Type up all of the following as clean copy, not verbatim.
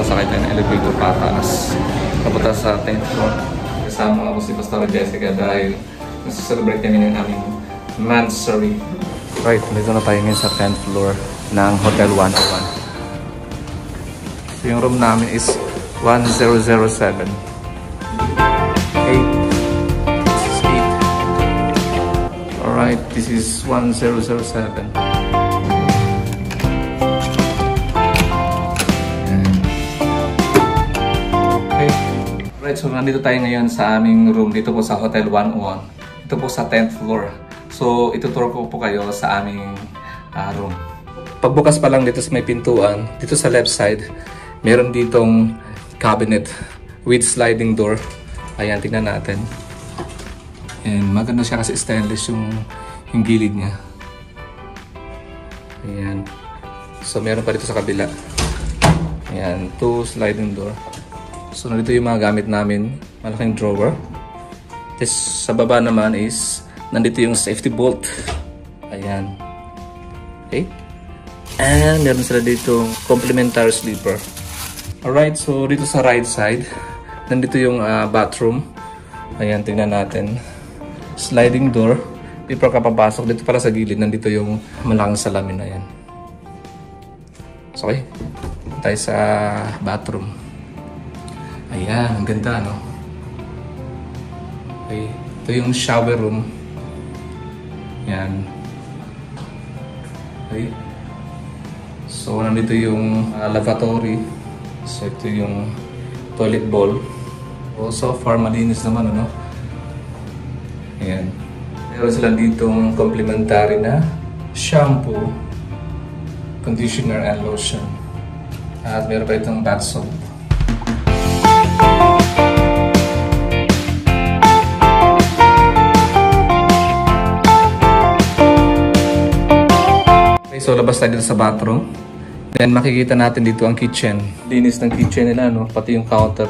sasakay tayo ng elevator pataas. Kapunta sa 10th floor. Kasama ako si Pastor Jessica dahil nasa-celebrate kami ng aming mansary. Right, dito na tayo ngayon sa 10th floor ng Hotel 101. So yung room namin is 1007. 8. Alright, this is 1007. Okay. Right, so nandito tayo ngayon sa aming room dito po sa Hotel 101. Ito po sa 10th floor. So, itutour ko po kayo sa aming room. Pagbukas pa lang dito sa may pintuan, dito sa left side, meron ditong cabinet with sliding door. Ayan, tingnan natin. And maganda siya kasi stainless yung gilid niya. Ayan. So, meron pa dito sa kabila. Ayan, 2 sliding door. So, nandito yung mga gamit namin. Malaking drawer. Tapos, sa baba naman is, nandito yung safety bolt. Ayan. Okay. And, meron sila dito complimentary sleeper. Alright, so dito sa right side, nandito yung bathroom. Ayan, tingnan natin. Sliding door. Before ka papasok, dito pala sa gilid, nandito yung malaking salamin na yan. So, okay. Tayo sa bathroom. Ayan, ang ganda, no? Okay. Ito yung shower room. Ayan. Okay. So, nandito yung lavatory. So, ito yung toilet bowl. So far, malinis naman, ano? Ayan. Meron sila ditong complimentary na shampoo, conditioner, and lotion. At meron pa itong bath soap. Okay, so labas tayo dito sa bathroom. Then makikita natin dito ang kitchen. Linis ng kitchen nila, no? Pati yung counter.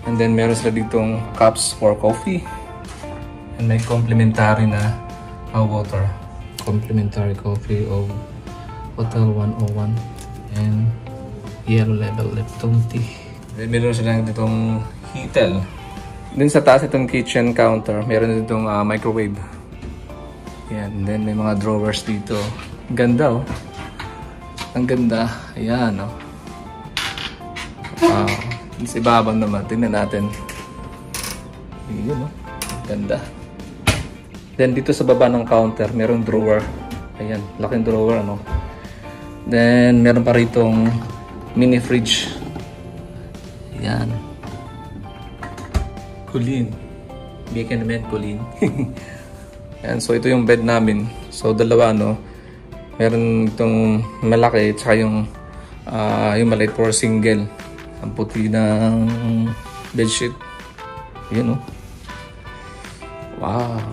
And then meron sila ditong cups for coffee. And may complimentary na water. Complimentary coffee of Hotel 101. And yellow label Lipton tea. Then meron sila ditong heater. Then sa taas itong kitchen counter, meron ditong microwave. Yan. And then may mga drawers dito. Ganda, oh. Ang ganda. Ayan, oh. Wow. Sa ibabang naman. Tingnan natin. Yun, oh. Ganda. Then, dito sa baba ng counter, merong drawer. Ayan. Laking drawer, ano. Then, meron pa ritong mini fridge. Ayan. Kulin. Bacon naman, kulin. Ayan. So, ito yung bed namin. So, dalawa, no. Meron itong malaki, tsaka yung maliit for single. Ang puti ng bedsheet. Yun, oh. Wow.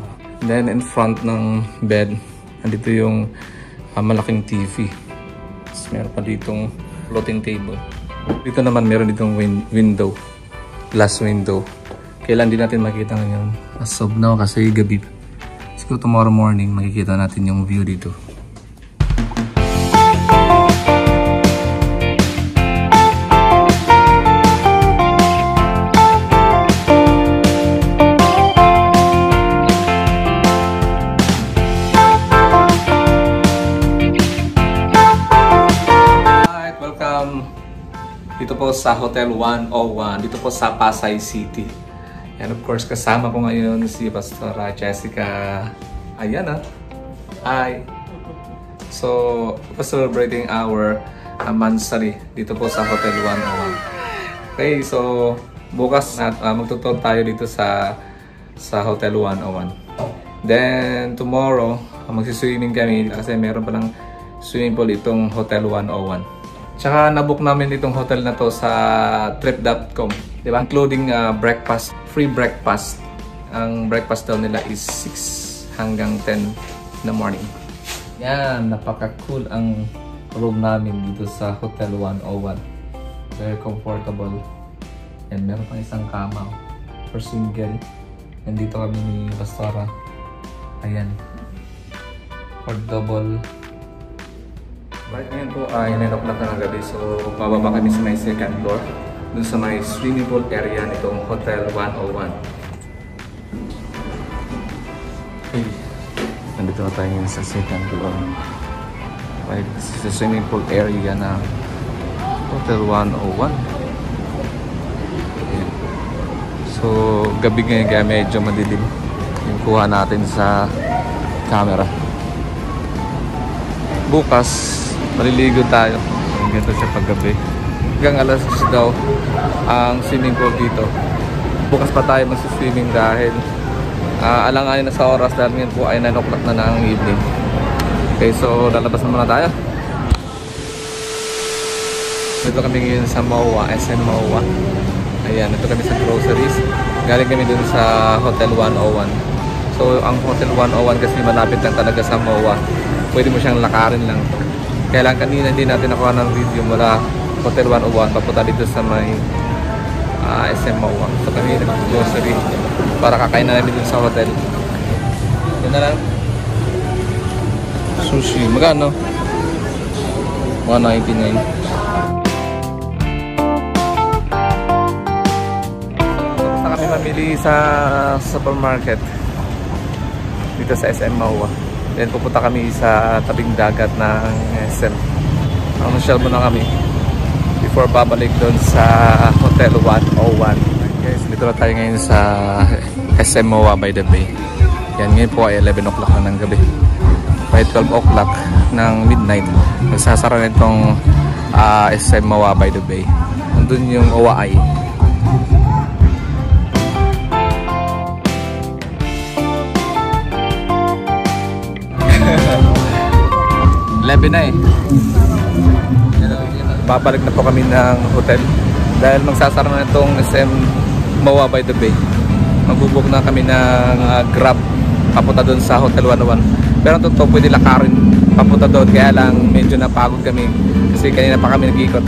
Then, in front ng bed, nandito yung malaking TV. Tapos, meron pa ditong floating table. Dito naman, meron ditong window. Glass window. Kailan din natin makita ngayon. As of now, kasi gabi. Siguro tomorrow morning, makikita natin yung view dito. Dito po sa Hotel 101, dito po sa Pasay City. And of course, kasama ko ngayon si Pastor Jessica. Ayan, ah. Hi! So, we're celebrating our mansary dito po sa Hotel 101. Okay, so bukas magtutur tayo dito sa Hotel 101. Then, tomorrow, magsiswimming kami kasi meron palang swimming pool itong Hotel 101. Tsaka nabook namin itong hotel na to sa trip.com, diba? Including breakfast, free breakfast. Ang breakfast daw nila is 6 hanggang 10 in the morning. Yan, napaka-cool ang room namin dito sa Hotel 101. Very comfortable. And meron pang isang kama for single. Nandito kami ni Pastora. Ayan. For double Right ngayon po ay 9 o'clock na ng gabi. So, bababa kami sa may second floor. Dun sa may swimming pool area nitong Hotel 101. Okay. Nandito na tayo ngayon sa second floor. Right, sa swimming pool area na Hotel 101. Okay. So, gabi ngayon kaya medyo madilim yung kuha natin sa camera. Bukas, maliligo tayo. Ganito siya paggabi. Hanggang alas 10 daw ang swimming pool dito. Bukas pa tayo magsiswimming dahil alang-ayon na sa oras dahil ngayon po ay 9 o'clock na ng evening. Okay, so lalabas na muna tayo. Dito kami ngayon sa MOA, SM MOA. Ayan, ito kami sa groceries. Galing kami dun sa Hotel 101. So ang Hotel 101 kasi malapit lang talaga sa MOA. Pwede mo siyang lakarin lang. Kaya lang kanina hindi natin nakuha ng video mula Hotel 101 papunta dito sa may SM MOA. So kami nag-grocery para kakain na namin dun sa hotel. Yun na lang. Sushi. Magkano? 199. Basta kami mamili sa supermarket dito sa SM MOA. Then pupunta kami sa tabing dagat ng SM. Masyal muna kami before babalik doon sa Hotel 101. Guys, dito na tayo ngayon sa SM MOA by the Bay. Yan, ngayon po ay 11 o'clock na ng gabi. By 12 o'clock ng midnight, nagsasara na itong SM MOA by the Bay. Nandun yung OAI. 11 na eh. Babalik na po kami ng hotel dahil magsasara na itong SM MOA by the Bay. Magbubuk na kami ng Grab papunta doon sa Hotel 101. Pero totoo pwede lakarin papunta doon, kaya lang medyo napagod kami kasi kanina pa kami nag-ikot.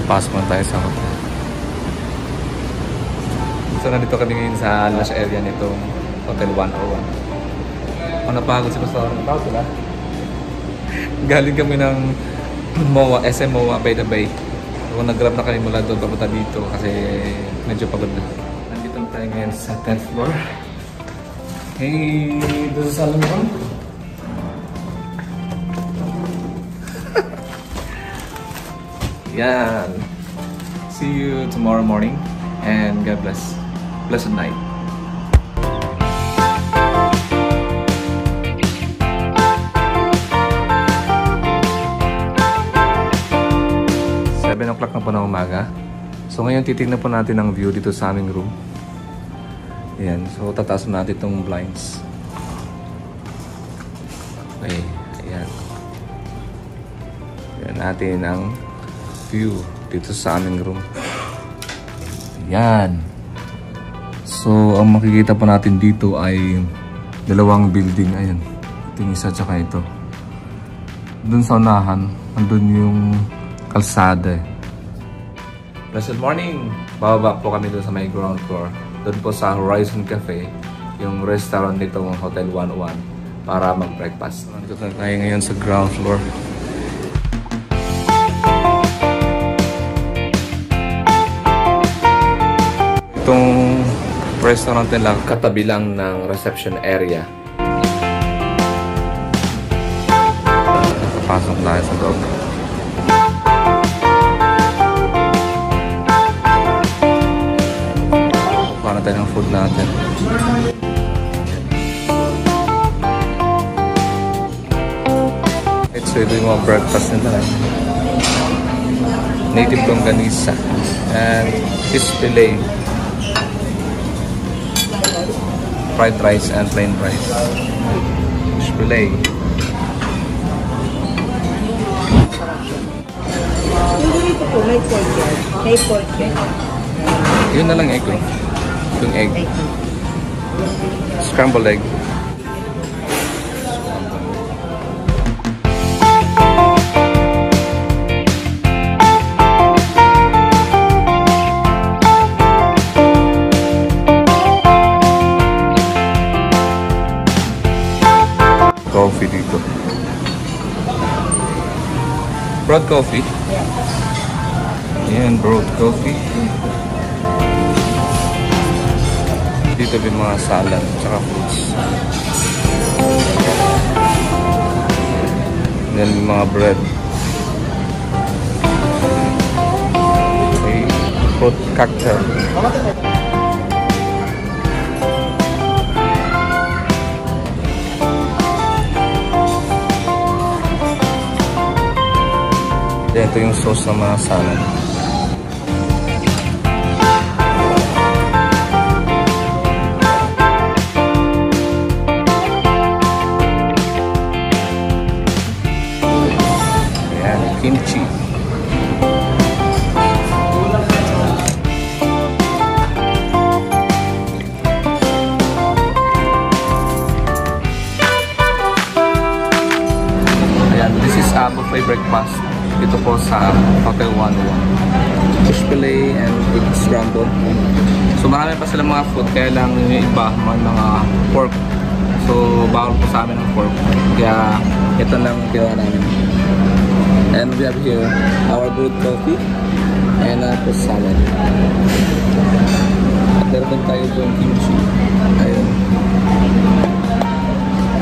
Pasok na tayo sa hotel. So nandito kami ngayon sa lunch area nitong Hotel 101. Napagod si Pastor. Napagod sila. Galing kami ng MOA, SM MOA by the Bay. So nag-grab na kami mula doon papunta dito kasi medyo pagod na. Nandito na tayo ngayon sa 10th floor. Hey, doon sa salon mo. Yan. See you tomorrow morning and God bless. Blessed night. Seven o'clock na po ng umaga. So ngayon titignan po natin ang view dito sa aming room. Ayan. So tataas natin itong blinds. Okay. Ayan. Ayan natin ang view dito sa aming room. Yan. So, ang makikita po natin dito ay dalawang building. Ayan. Ito yung isa tsaka ito. Doon sa unahan, andun yung kalsada. Blessed morning! Bababa po kami doon sa may ground floor. Doon po sa Horizon Cafe, yung restaurant dito ng Hotel 101 para mag-breakfast. Dito tayo ngayon sa ground floor. Itong restaurant nila katabi lang ng reception area. Pasok tayo sa loob. Kuha na tayo ng food natin. So ito yung mga breakfast nila. Native longganisa and fish fillet. Fried rice and plain rice. Fish fillet. Hindi ito po, may pork yan. May pork yan. Yun na lang eko. Yung egg. Scrambled egg. Coffee dito. Broad coffee? Yan, broad coffee. Dito din mga salad, tsaka fruits. Then mga bread. Okay, fruit cocktail. Ito yung sauce ng mga salad. Ayan, kimchi. Ayan, this is buffet breakfast. Dito po sa Hotel 101. Fish fillet and egg scrambled. So marami pa sila mga food, kaya lang yung iba mga pork. So bawal po sa amin ang pork. Kaya ito lang ginawa namin. And we have here our brewed coffee and po salad. At meron din tayo yung kimchi. Ayun.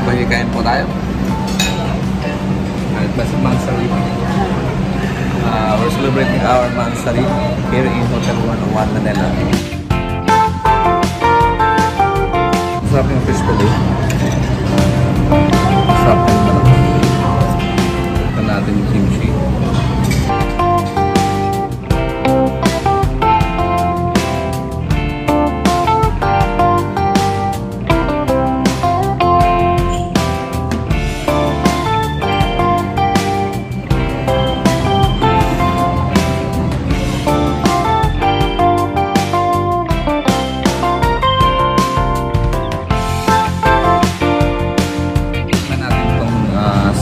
Pagkikain po tayo. At basta mansari. We're celebrating our Mansari here in Hotel 101 Manila. Masarap yung fish fillet. Masarap yung manok. Ito natin yung kimchi.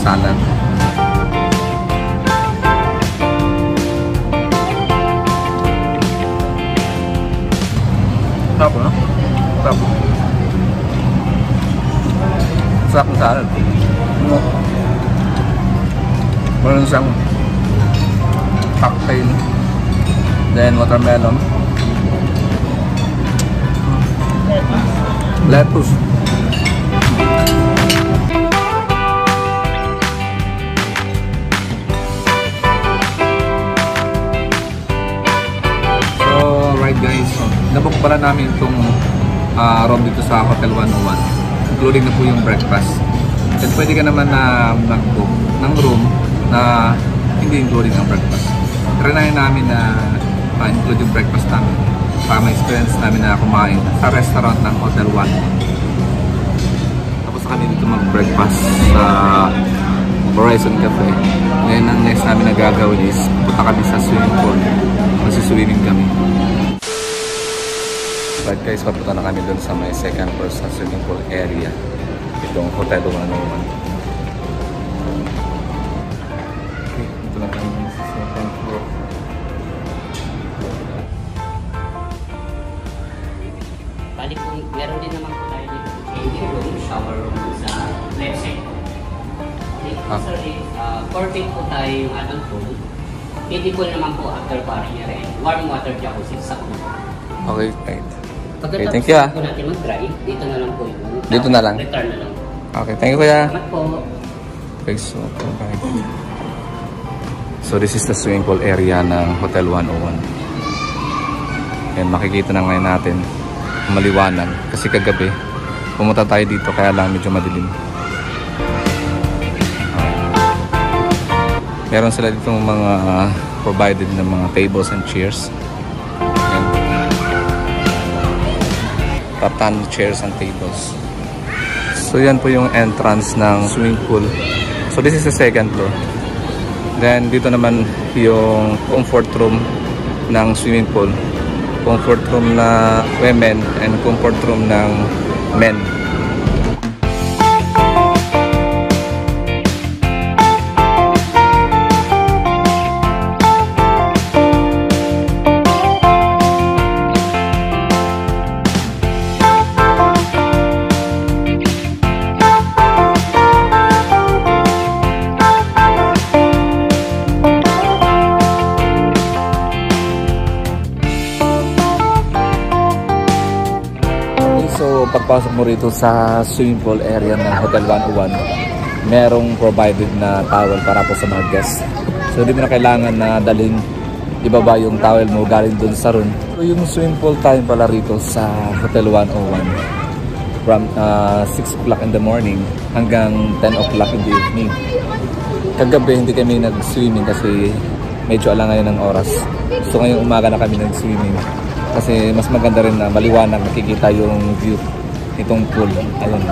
Salad. Sarap, no? Sarap. Sarap ng salad. Meron siyang cocktail, then watermelon, lettuce. Guys, nabook pala namin itong room dito sa Hotel 101, including na po yung breakfast. Then pwede ka naman na mag-book ng room na hindi including ang breakfast. Trinahin namin na include yung breakfast namin para ma-experience namin na kumain sa restaurant ng Hotel 1. Tapos kami dito mag-breakfast sa Horizon Cafe. Ngayon ang next namin na gagawin is punta kami sa swimming pool. Magsiswimming kami. Right guys, papunta na kami dun sa may second floor sa swimming pool area. Itong Hotel 101. Okay, ito na kami sa second floor. Bali po, meron din naman po tayo dito changing room, shower room sa left side. Sir, 4 po tayo yung adult pool. Kiddie pool naman po after party rin. Warm water jacuzzi sa pool. Okay, right. Okay, Pagkatapos thank you po natin mag-dry, dito na lang po yung dito na lang? Return na lang. Okay, thank you kuya. Salamat po. Okay, so this is the swimming pool area ng Hotel 101. And makikita na ngayon natin maliwanag kasi kagabi pumunta tayo dito kaya lang medyo madilim. Meron sila dito mga provided na mga tables and chairs. Rattan chairs and tables. So yan po yung entrance ng swimming pool. So this is the second floor. Then dito naman yung comfort room ng swimming pool. comfort room na women and comfort room ng men. So, pagpasok mo rito sa swimming pool area ng Hotel 101, merong provided na towel para po sa mga guests. So, hindi mo na kailangan na dalhin ibaba yung towel mo galing dun sa room. So, yung swimming pool time pala rito sa Hotel 101 from 6 o'clock in the morning hanggang 10 o'clock in the evening. Kagabi hindi kami nag-swimming kasi medyo alangayan ng oras. So, ngayong umaga na kami nag-swimming. Kasi mas maganda rin na maliwanag, nakikita yung view nitong pool. Ayun.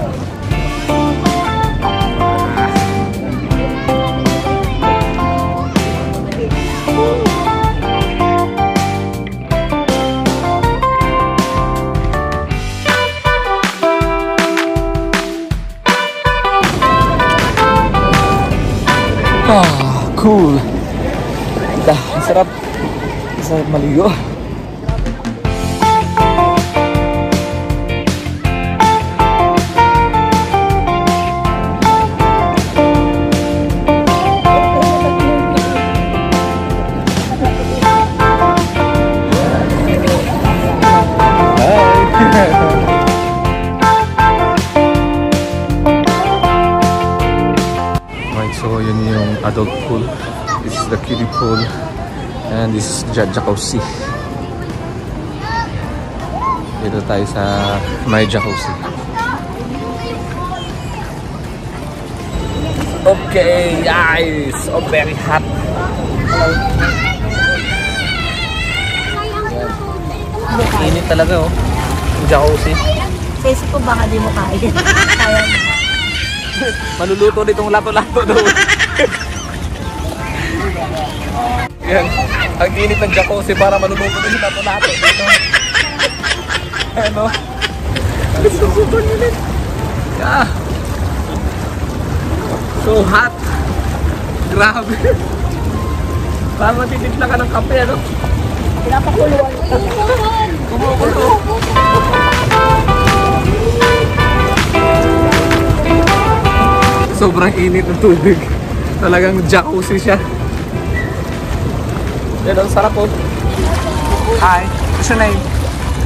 Cool. Sarap. Sarap maligo. So yun yung adult pool. This is the kiddie pool and this is jacuzzi. Dito tayo sa may jacuzzi. Okay guys, oh very hot. Init talaga oh. Jacuzzi. Sesi ko baka di mo kaya. Maluluto ditong lato-lato doon. Yan. Ang init ng jacuzzi para maluluto din yung lato-lato dito. Ano? Super init. Yeah. So hot. Grabe. Parang matitimpla ka ng kape, ano? Pinapakuluan. Kumukulo. Sobrang init ng tubig. Talagang jacuzzi siya. Yan ang sarap po. Hi, what's your name?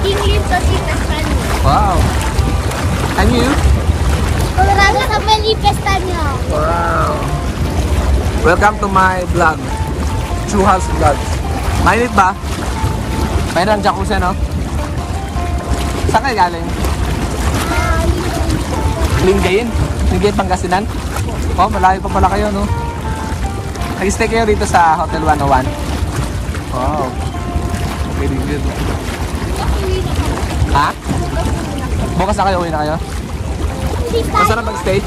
English Sositas Rani. Wow. And you? Colorado Cameli Pestaño. Wow. Welcome to my vlog. True House Vlog. Mainit ba? Mainit ang jacuzzi, no? Saan kayo galing? Lingayen? Lingayen, Pangasinan? Oh, malayo pa pala kayo, no? Nag-stay kayo dito sa Hotel 101? Wow. Very good. Ha? Bukas na kayo, uwi na kayo? Masarap mag-stay?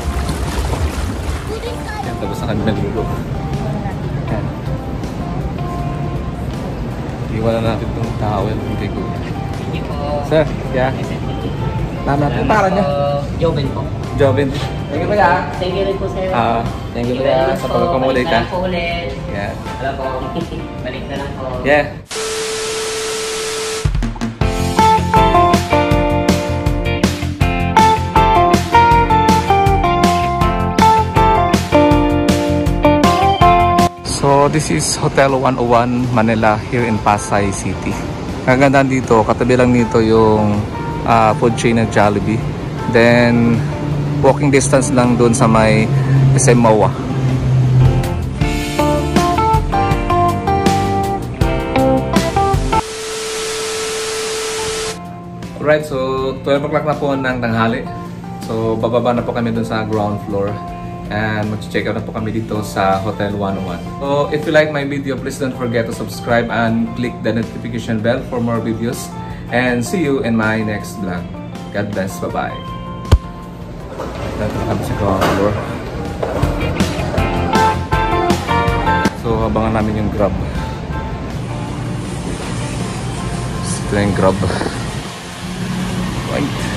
Yan, tapos na kami naligo. Yan. Iwan na natin itong towel kay Kuya. Thank you po. Sir, yeah. Tama po, para niya. Joven po. Joven. Thank you, Kuya. Thank you rin po sir. Thank you, Kuya, sa pag-accommodate, ha. Balik na lang po ulit. Yeah. Wala po. Balik na lang po. Yeah. So this is Hotel 101 Manila here in Pasay City. Kagandaan dito, katabi lang nito yung food chain ng Jollibee. Then walking distance lang doon sa may SM MOA. Alright, so 12 o'clock na po ng tanghali. So bababa na po kami doon sa ground floor. And mag-check out na po kami dito sa Hotel 101. So if you like my video, please don't forget to subscribe and click the notification bell for more videos. And see you in my next vlog. God bless. Bye-bye. Dito na kami sa ground floor. So abangan namin yung Grab. Ito na yung grab. Right.